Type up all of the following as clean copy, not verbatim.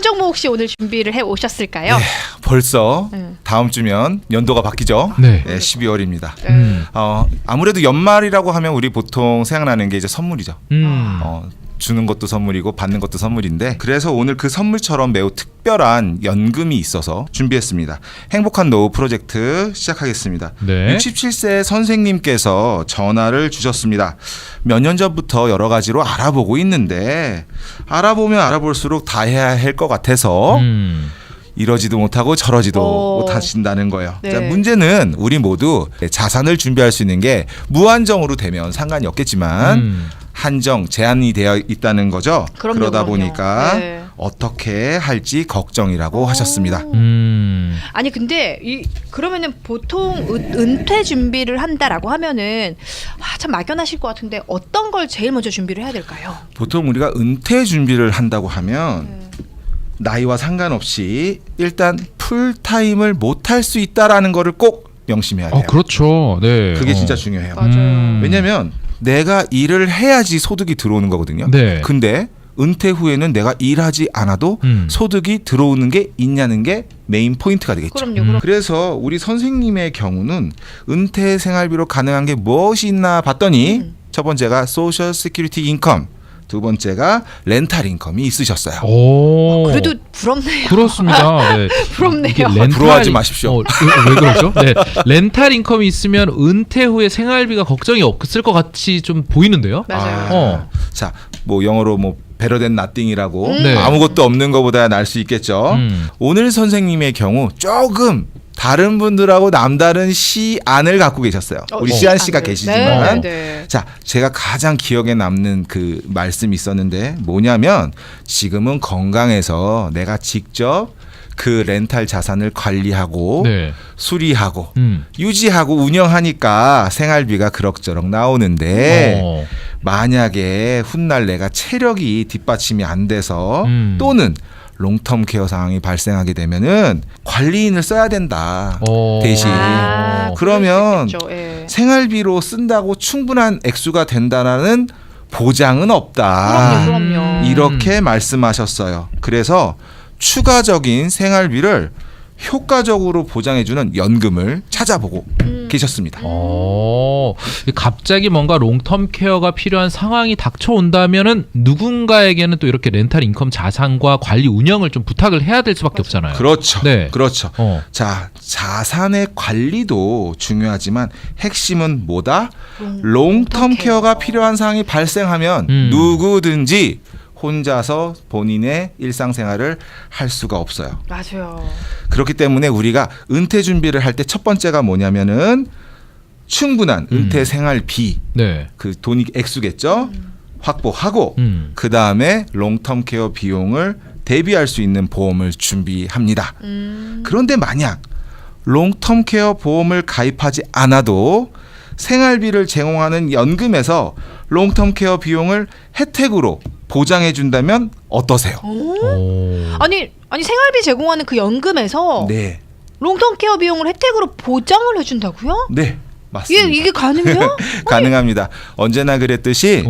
종목 혹시 오늘 준비를 해 오셨을까요? 네, 벌써 다음 주면 연도가 바뀌죠. 네. 12월입니다. 음. 아무래도 연말이라고 하면 우리 보통 생각나는 게 이제 선물이죠. 주는 것도 선물이고 받는 것도 선물인데, 그래서 오늘 그 선물처럼 매우 특별한 연금이 있어서 준비했습니다. 행복한 노후 프로젝트 시작하겠습니다. 네. 67세 선생님께서 전화를 주셨습니다. 몇 년 전부터 여러 가지로 알아보고 있는데 알아보면 알아볼수록 다 해야 할 것 같아서 이러지도 못하고 저러지도 못하신다는 거예요. 네. 자, 문제는 우리 모두 자산을 준비할 수 있는 게 무한정으로 되면 상관이 없겠지만 한정, 제한이 되어 있다는 거죠. 그럼요, 그러다 그럼요. 보니까 네. 어떻게 할지 걱정이라고 하셨습니다. 아니 근데 그러면은 보통 은퇴 준비를 한다라고 하면은 참 막연하실 것 같은데 어떤 걸 제일 먼저 준비를 해야 될까요? 보통 우리가 은퇴 준비를 한다고 하면 나이와 상관없이 일단 풀타임을 못할 수 있다라는 거를 꼭 명심해야 돼요. 그렇죠. 네. 그게 진짜 중요해요. 맞아요. 왜냐면 내가 일을 해야지 소득이 들어오는 거거든요. 네. 근데 은퇴 후에는 내가 일하지 않아도 소득이 들어오는 게 있냐는 게 메인 포인트가 되겠죠. 그럼요. 그래서 우리 선생님의 경우는 은퇴 생활비로 가능한 게 무엇이 있나 봤더니 첫 번째가 소셜 시큐리티 인컴, 두 번째가 렌탈 인컴이 있으셨어요. 오. 그래도 부럽네요. 그렇습니다. 네. 부럽네요. 이게 렌탈 부러워하지 마십시오. 왜 그러죠? 네. 렌탈 인컴이 있으면 은퇴 후에 생활비가 걱정이 없을 것 같이 좀 보이는데요. 맞아요. 자, 뭐 영어로 뭐 better than nothing이라고 네. 아무것도 없는 것보다 날 수 있겠죠. 오늘 선생님의 경우 조금 다른 분들하고 남다른 시안을 갖고 계셨어요. 우리 시안 씨가 계시지만 네. 자, 제가 가장 기억에 남는 그 말씀이 있었는데 뭐냐면 지금은 건강해서 내가 직접 그 렌탈 자산을 관리하고 네. 수리하고 유지하고 운영하니까 생활비가 그럭저럭 나오는데 만약에 훗날 내가 체력이 뒷받침이 안 돼서 또는 롱텀 케어 상황이 발생하게 되면은 관리인을 써야 된다. 대신 그러면 생활비로 쓴다고 충분한 액수가 된다는 보장은 없다. 그럼요. 이렇게 말씀하셨어요. 그래서 추가적인 생활비를 효과적으로 보장해주는 연금을 찾아보고 계셨습니다. 갑자기 뭔가 롱텀 케어가 필요한 상황이 닥쳐온다면은 누군가에게는 또 이렇게 렌탈 인컴 자산과 관리 운영을 좀 부탁을 해야 될 수밖에 없잖아요. 그렇죠. 네. 그렇죠. 자, 자산의 관리도 중요하지만 핵심은 뭐다? 롱텀 케어가 필요한 상황이 발생하면 누구든지 혼자서 본인의 일상생활을 할 수가 없어요. 맞아요. 그렇기 때문에 우리가 은퇴 준비를 할 때 첫 번째가 뭐냐면은 충분한 은퇴 생활비, 네. 그 돈이 액수겠죠. 확보하고 그 다음에 롱텀 케어 비용을 대비할 수 있는 보험을 준비합니다. 그런데 만약 롱텀 케어 보험을 가입하지 않아도 생활비를 제공하는 연금에서 롱텀 케어 비용을 혜택으로 보장해 준다면 어떠세요? 아니 생활비 제공하는 그 연금에서 네. 롱텀 케어 비용을 혜택으로 보장을 해준다고요? 네. 맞습니다. 이게 가능해요? 가능합니다. 언제나 그랬듯이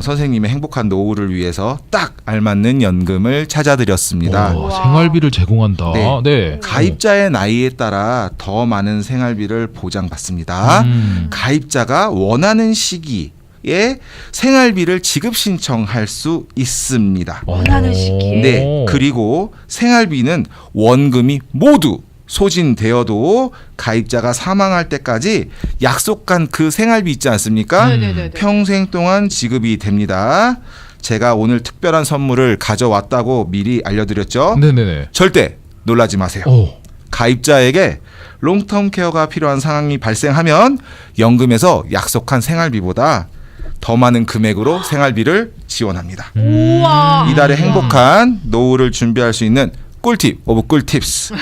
선생님의 행복한 노후를 위해서 딱 알맞는 연금을 찾아드렸습니다. 생활비를 제공한다. 네. 네. 가입자의 나이에 따라 더 많은 생활비를 보장받습니다. 가입자가 원하는 시기에 생활비를 지급 신청할 수 있습니다. 원하는 시기에. 네. 그리고 생활비는 원금이 모두 소진되어도 가입자가 사망할 때까지 약속한 그 생활비 있지 않습니까? 네네네네. 평생 동안 지급이 됩니다. 제가 오늘 특별한 선물을 가져왔다고 미리 알려드렸죠? 네네네. 절대 놀라지 마세요. 가입자에게 롱텀 케어가 필요한 상황이 발생하면 연금에서 약속한 생활비보다 더 많은 금액으로 생활비를 지원합니다. 우와. 이달의 행복한 노후를 준비할 수 있는 꿀팁 오브 꿀팁스.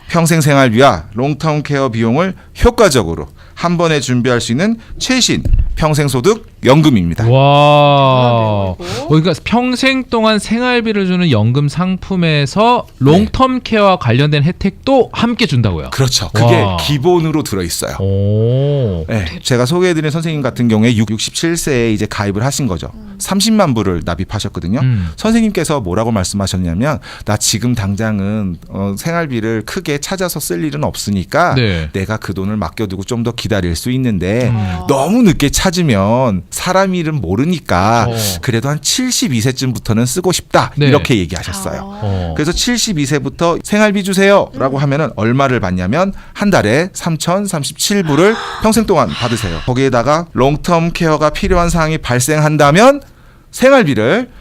평생 생활비와 롱텀 케어 비용을 효과적으로 한 번에 준비할 수 있는 최신 평생소득연금입니다. 와. 그러니까 평생 동안 생활비를 주는 연금 상품에서 롱텀 케어와 관련된 혜택도 함께 준다고요. 그렇죠. 그게 와. 기본으로 들어있어요. 오. 네, 제가 소개해드린 선생님 같은 경우에 67세에 이제 가입을 하신 거죠. 30만 불을 납입하셨거든요. 선생님께서 뭐라고 말씀하셨냐면 나 지금 당장은 생활비를 크게 찾아서 쓸 일은 없으니까 네. 내가 그 돈을 맡겨두고 좀 더 기다릴 수 있는데 너무 늦게 찾으면 사람 일은 모르니까 그래도 한 72세쯤부터는 쓰고 싶다 네. 이렇게 얘기하셨어요. 그래서 72세부터 생활비 주세요라고 하면은 얼마를 받냐면 한 달에 3,037불을 평생 동안 받으세요. 거기에다가 롱텀 케어가 필요한 사항이 발생한다면 생활비를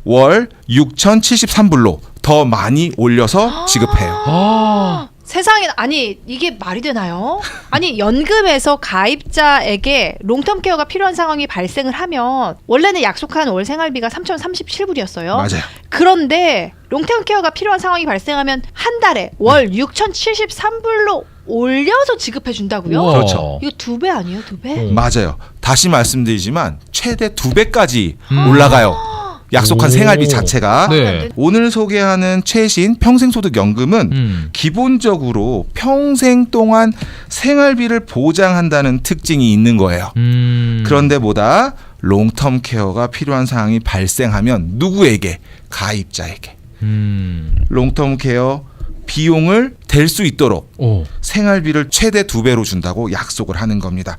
월 6,073불로 더 많이 올려서 지급해요. 아. 세상에, 아니 이게 말이 되나요? 아니 연금에서 가입자에게 롱텀 케어가 필요한 상황이 발생을 하면 원래는 약속한 월 생활비가 3,037불이었어요. 맞아요. 그런데 롱텀 케어가 필요한 상황이 발생하면 한 달에 월 6,073불로 올려서 지급해 준다고요? 우와. 그렇죠. 이거 2배 아니에요? 2배? 맞아요. 다시 말씀드리지만 최대 2배까지 올라가요. 약속한 오. 생활비 자체가. 네. 오늘 소개하는 최신 평생소득연금은 기본적으로 평생 동안 생활비를 보장한다는 특징이 있는 거예요. 그런데 보다 롱텀 케어가 필요한 상황이 발생하면 누구에게? 가입자에게. 롱텀 케어 비용을 댈 수 있도록 오. 생활비를 최대 2배로 준다고 약속을 하는 겁니다.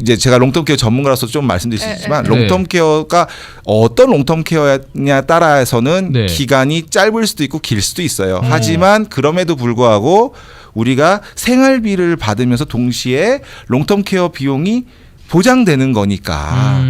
이제 제가 롱텀 케어 전문가로서 좀 말씀드릴 수 있지만 네. 롱텀 케어가 어떤 롱텀 케어냐에 따라서는 네. 기간이 짧을 수도 있고 길 수도 있어요. 하지만 그럼에도 불구하고 우리가 생활비를 받으면서 동시에 롱텀 케어 비용이 보장되는 거니까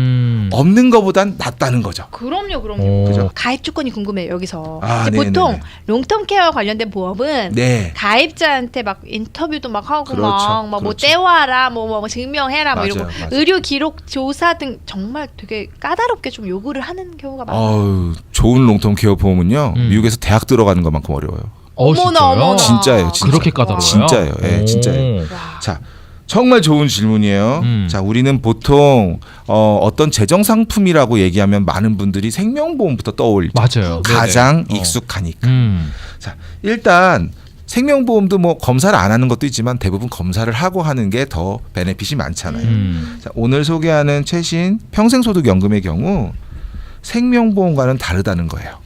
없는 것보단 낫다는 거죠. 그럼요, 그럼요. 오. 그죠? 가입 조건이 궁금해요 여기서. 아, 이제 네네네. 보통 롱텀 케어 관련된 보험은 네. 가입자한테 막 인터뷰도 막 하고 그렇죠, 막 뭐 그렇죠. 떼와라 뭐 증명해라 뭐 맞아요, 이러고 맞아요. 의료 기록 조사 등 정말 되게 까다롭게 좀 요구를 하는 경우가 많아요. 어우, 좋은 롱텀 케어 보험은요. 미국에서 대학 들어가는 것만큼 어려워요. 어머나, 진짜요? 어머나. 진짜예요, 진짜. 그렇게 까다로워요? 진짜예요. 예, 오. 진짜예요. 와. 자, 정말 좋은 질문이에요. 자, 우리는 보통 어떤 재정 상품이라고 얘기하면 많은 분들이 생명보험부터 떠올리죠. 맞아요. 가장 네네. 익숙하니까. 음. 자, 일단 생명보험도 뭐 검사를 안 하는 것도 있지만 대부분 검사를 하고 하는 게 더 베네핏이 많잖아요. 자, 오늘 소개하는 최신 평생소득연금의 경우 생명보험과는 다르다는 거예요.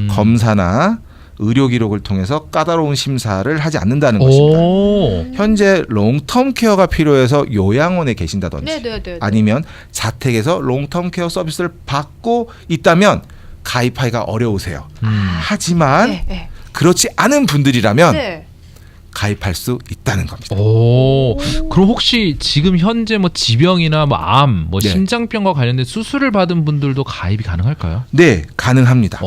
검사나 의료 기록을 통해서 까다로운 심사를 하지 않는다는 것입니다. 오. 현재 롱텀 케어가 필요해서 요양원에 계신다든지 네네네. 아니면 자택에서 롱텀 케어 서비스를 받고 있다면 가입하기가 어려우세요. 하지만 네, 네. 그렇지 않은 분들이라면 네. 가입할 수 있다는 겁니다. 오. 그럼 혹시 지금 현재 뭐 지병이나 뭐 암, 뭐 네. 심장병과 관련된 수술을 받은 분들도 가입이 가능할까요? 네, 가능합니다.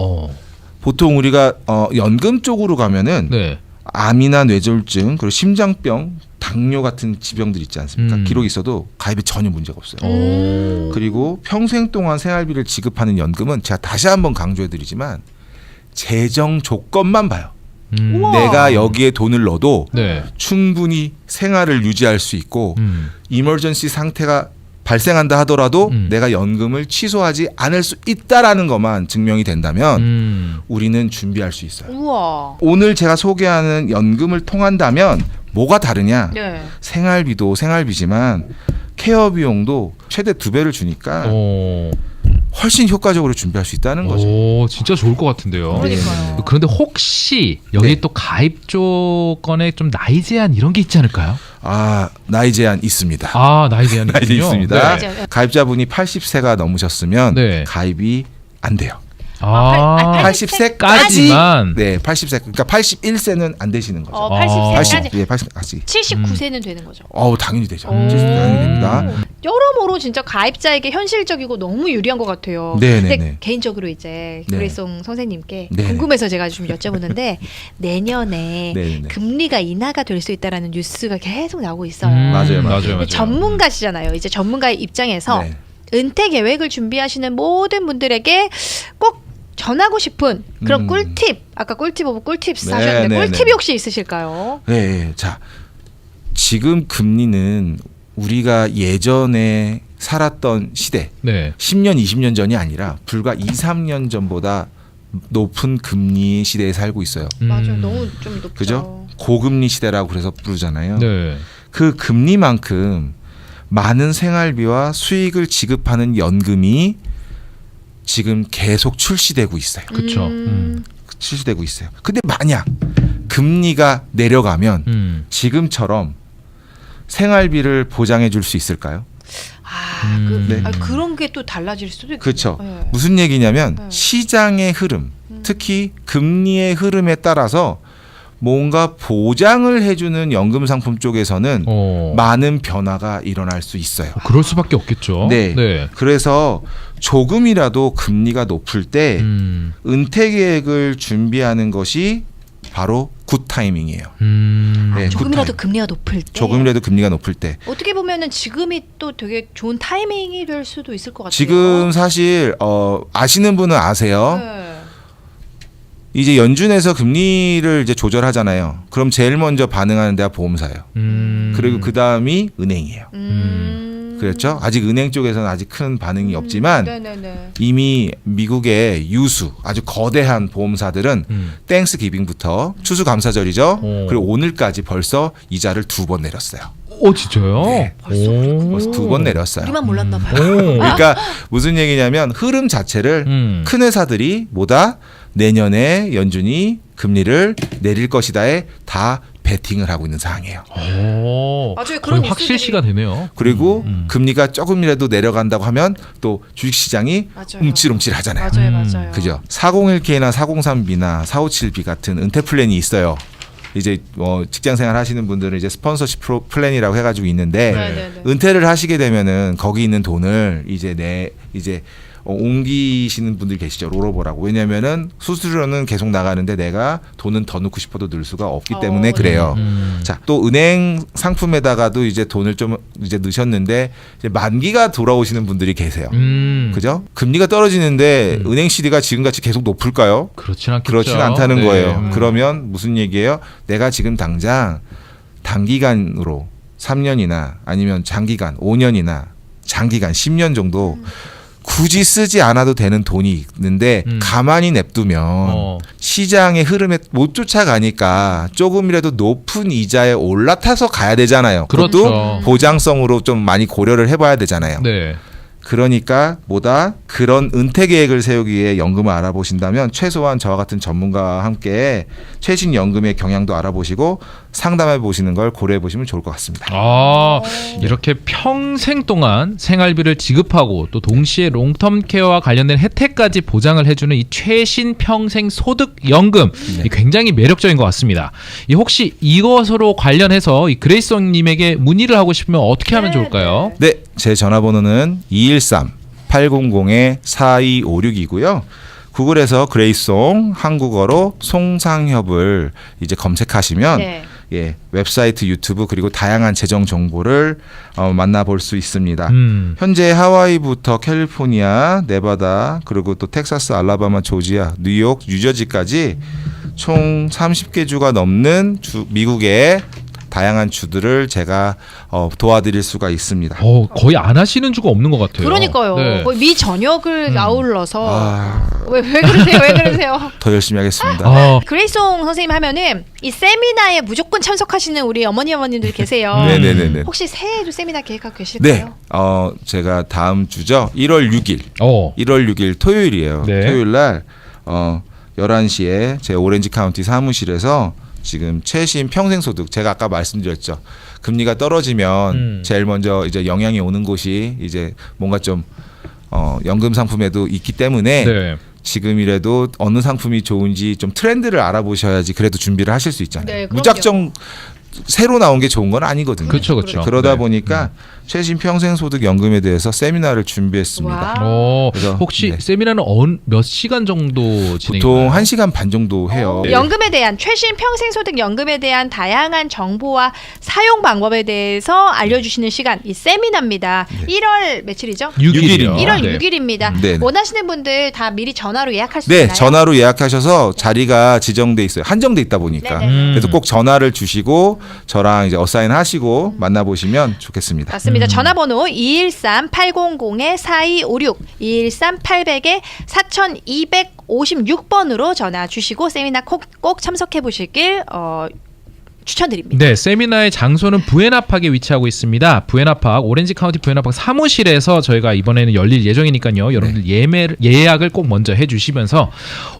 보통 우리가 연금 쪽으로 가면은 네. 암이나 뇌졸중 그리고 심장병, 당뇨 같은 지병들 있지 않습니까? 기록이 있어도 가입에 전혀 문제가 없어요. 오. 그리고 평생 동안 생활비를 지급하는 연금은 제가 다시 한번 강조해드리지만 재정 조건만 봐요. 우와. 내가 여기에 돈을 넣어도 네. 충분히 생활을 유지할 수 있고 이머전시 상태가 발생한다 하더라도 내가 연금을 취소하지 않을 수 있다라는 것만 증명이 된다면 우리는 준비할 수 있어요. 우와. 오늘 제가 소개하는 연금을 통한다면 뭐가 다르냐? 네. 생활비도 생활비지만 케어 비용도 최대 2배를 주니까 오. 훨씬 효과적으로 준비할 수 있다는 거죠. 오, 진짜 좋을 것 같은데요. 그러니까요. 그런데 혹시 여기 네. 또 가입 조건에 좀 나이 제한 이런 게 있지 않을까요? 아, 나이 제한 있습니다. 아, 나이 제한이 나이 제한 있습니다. 네. 가입자분이 80세가 넘으셨으면 네. 가입이 안 돼요. 아, 80세까지만 네, 80세 그러니까 81세는 안 되시는 거죠. 80세까지. 예, 80까지. 79세는 되는 거죠. 당연히 되죠. 오. 70세 당연히 됩니다. 여러모로 진짜 가입자에게 현실적이고 너무 유리한 것 같아요. 네네네. 근데 개인적으로 이제 네. 그레이송 선생님께 네. 궁금해서 제가 좀 여쭤보는데 내년에 네네네. 금리가 인하가 될 수 있다라는 뉴스가 계속 나오고 있어요. 맞아요, 맞아요. 근데 전문가시잖아요. 이제 전문가의 입장에서 네. 은퇴 계획을 준비하시는 모든 분들에게 꼭 전하고 싶은 그런 꿀팁, 아까 꿀팁 오브 꿀팁 하셨는데 네, 꿀팁이 네. 혹시 있으실까요? 네, 자 지금 금리는 우리가 예전에 살았던 시대 네. 10년, 20년 전이 아니라 불과 2, 3년 전보다 높은 금리 시대에 살고 있어요. 맞아요. 너무 좀 높죠. 그죠? 고금리 시대라고 그래서 부르잖아요. 네. 그 금리만큼 많은 생활비와 수익을 지급하는 연금이 지금 계속 출시되고 있어요. 그렇죠. 출시되고 있어요. 근데 만약 금리가 내려가면 지금처럼 생활비를 보장해 줄 수 있을까요? 네. 그런 게 또 달라질 수도 있고. 그렇죠. 네. 무슨 얘기냐면 네. 시장의 흐름, 특히 금리의 흐름에 따라서 뭔가 보장을 해주는 연금 상품 쪽에서는 많은 변화가 일어날 수 있어요. 그럴 수밖에 없겠죠. 네. 그래서 조금이라도 금리가 높을 때 은퇴 계획을 준비하는 것이 바로 굿 타이밍이에요. 네, 조금이라도 금리가 높을 때. 조금이라도 금리가 높을 때. 어떻게 보면은 지금이 또 되게 좋은 타이밍이 될 수도 있을 것 같아요. 지금 사실 아시는 분은 아세요. 네. 이제 연준에서 금리를 이제 조절하잖아요. 그럼 제일 먼저 반응하는 데가 보험사예요. 그리고 그 다음이 은행이에요. 그렇죠? 아직 은행 쪽에서는 아직 큰 반응이 없지만 네네네. 이미 미국의 유수 아주 거대한 보험사들은 땡스 기빙부터 추수감사절이죠. 그리고 오늘까지 벌써 이자를 2번 내렸어요. 진짜요? 네. 벌써 2번 내렸어요. 우리만 몰랐나 봐요. 그러니까 무슨 얘기냐면 흐름 자체를 큰 회사들이 뭐다 내년에 연준이 금리를 내릴 것이다에 다 베팅을 하고 있는 상황이에요. 맞아요. 거의 확실시가 되네요. 그리고 금리가 조금이라도 내려간다고 하면 또 주식시장이 맞아요. 움찔움찔 하잖아요. 맞아요. 그죠? 401k나 403b나 457b 같은 은퇴 플랜이 있어요. 이제 직장생활 하시는 분들은 이제 스폰서십 플랜이라고 해가지고 있는데 네네네. 은퇴를 하시게 되면은 거기 있는 돈을 이제 옮기시는 분들이 계시죠. 롤오버라고. 왜냐면은 수수료는 계속 나가는데 내가 돈은 더 넣고 싶어도 넣을 수가 없기 때문에 그래요. 자, 또 은행 상품에다가도 이제 돈을 좀 이제 넣으셨는데 이제 만기가 돌아오시는 분들이 계세요. 그죠? 금리가 떨어지는데 은행 CD가 지금같이 계속 높을까요? 그렇진 않겠죠. 그렇진 않다는 네. 거예요. 그러면 무슨 얘기예요? 내가 지금 당장 단기간으로 3년이나 아니면 장기간 5년이나 장기간 10년 정도 굳이 쓰지 않아도 되는 돈이 있는데 가만히 냅두면 시장의 흐름에 못 쫓아가니까 조금이라도 높은 이자에 올라타서 가야 되잖아요. 그것도 그렇죠. 보장성으로 좀 많이 고려를 해봐야 되잖아요. 네. 그러니까 뭐다 그런 은퇴 계획을 세우기 위해 연금을 알아보신다면 최소한 저와 같은 전문가와 함께 최신 연금의 경향도 알아보시고 상담해 보시는 걸 고려해 보시면 좋을 것 같습니다. 이렇게 평생 동안 생활비를 지급하고 또 동시에 롱텀 케어와 관련된 혜택까지 보장을 해주는 이 최신 평생 소득 연금 굉장히 매력적인 것 같습니다. 혹시 이것으로 관련해서 이 그레이송님에게 문의를 하고 싶으면 어떻게 하면 좋을까요? 네, 제 전화번호는 213-800-4256이고요. 구글에서 그레이송 한국어로 송상협을 이제 검색하시면 예, 웹사이트, 유튜브 그리고 다양한 재정 정보를 만나볼 수 있습니다. 현재 하와이부터 캘리포니아, 네바다 그리고 또 텍사스, 알라바마, 조지아, 뉴욕, 뉴저지까지 총 30개 주가 넘는 미국의 다양한 주들을 제가 도와드릴 수가 있습니다. 거의 안 하시는 주가 없는 것 같아요. 그러니까요. 네. 거의 미 전역을 아울러서 왜 그러세요? 더 열심히 하겠습니다. 그레이송 선생님 하면은 이 세미나에 무조건 참석하시는 우리 어머님들 계세요. 네네네. 혹시 새해에도 세미나 계획하고 계실까요? 네, 제가 다음 주죠. 1월 6일, 1월 6일 토요일이에요. 네. 토요일 날 11시에 제 오렌지 카운티 사무실에서 지금 최신 평생소득 제가 아까 말씀드렸죠. 금리가 떨어지면 제일 먼저 이제 영향이 오는 곳이 이제 뭔가 좀 연금 상품에도 있기 때문에 지금이라도 어느 상품이 좋은지 좀 트렌드를 알아보셔야지 그래도 준비를 하실 수 있잖아요. 네, 무작정 새로 나온 게 좋은 건 아니거든요. 그렇죠. 그러다 보니까 최신 평생소득연금에 대해서 세미나를 준비했습니다. 와. 그래서, 혹시 네. 세미나는 몇 시간 정도 진행해요? 보통 1시간 반 정도 해요. 네. 연금에 대한 최신 평생소득 연금에 대한 다양한 정보와 사용 방법에 대해서 알려주시는 시간 이 세미나입니다. 1월 며칠이죠? 6일이요. 1월 네. 6일입니다. 네. 원하시는 분들 다 미리 전화로 예약할 수 네, 있나요? 전화로 예약하셔서 자리가 지정돼 있어요. 한정돼 있다 보니까. 네네. 그래서 꼭 전화를 주시고 저랑 이제 어사인 하시고 만나보시면 좋겠습니다. 맞습니다. 전화번호 213-800-4256, 213-800-4256번으로 전화 주시고 세미나 꼭 참석해 보시길 추천드립니다. 네, 세미나의 장소는 부에나팍에 위치하고 있습니다. 부에나팍, 오렌지 카운티 부에나팍 사무실에서 저희가 이번에는 열릴 예정이니까요. 여러분들 예약을 꼭 먼저 해주시면서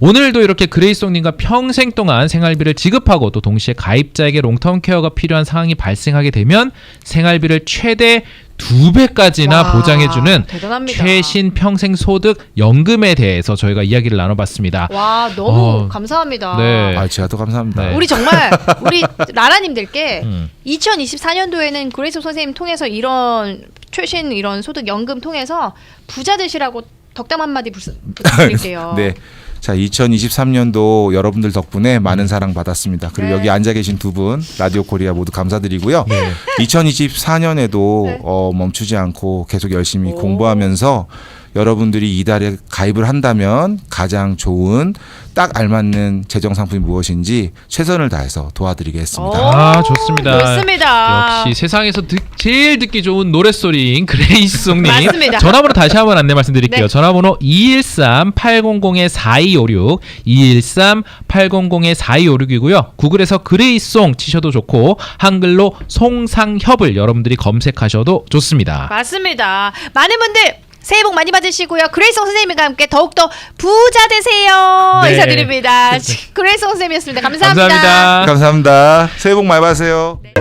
오늘도 이렇게 그레이송님과 평생 동안 생활비를 지급하고 또 동시에 가입자에게 롱텀 케어가 필요한 상황이 발생하게 되면 생활비를 최대 2배까지나 와, 보장해주는 대단합니다. 최신 평생 소득 연금에 대해서 저희가 이야기를 나눠봤습니다. 와, 너무 감사합니다. 네. 아, 제가 또 감사합니다. 네. 우리 정말 우리 라라님들께 음. 2024년도에는 그레이스 선생님 통해서 이런 최신 이런 소득 연금 통해서 부자 되시라고 덕담 한마디 부탁드릴게요. 네. 자, 2023년도 여러분들 덕분에 많은 사랑 받았습니다. 그리고 네. 여기 앉아 계신 두 분, 라디오 코리아 모두 감사드리고요. 네. 2024년에도 네. 멈추지 않고 계속 열심히 오. 공부하면서 여러분들이 이달에 가입을 한다면 가장 좋은 딱 알맞는 재정 상품이 무엇인지 최선을 다해서 도와드리겠습니다. 아, 좋습니다. 좋습니다. 역시 세상에서 제일 듣기 좋은 노랫소리인 그레이송님. 맞습니다. 전화번호 다시 한번 안내 말씀드릴게요. 네. 전화번호 213-800-4256, 213-800-4256이고요. 구글에서 그레이송 치셔도 좋고 한글로 송상협을 여러분들이 검색하셔도 좋습니다. 맞습니다. 많은 분들 새해 복 많이 받으시고요. 그레이송 선생님과 함께 더욱더 부자 되세요. 네. 인사드립니다. 그레이송 선생님이었습니다. 감사합니다. 감사합니다. 감사합니다. 새해 복 많이 받으세요. 네.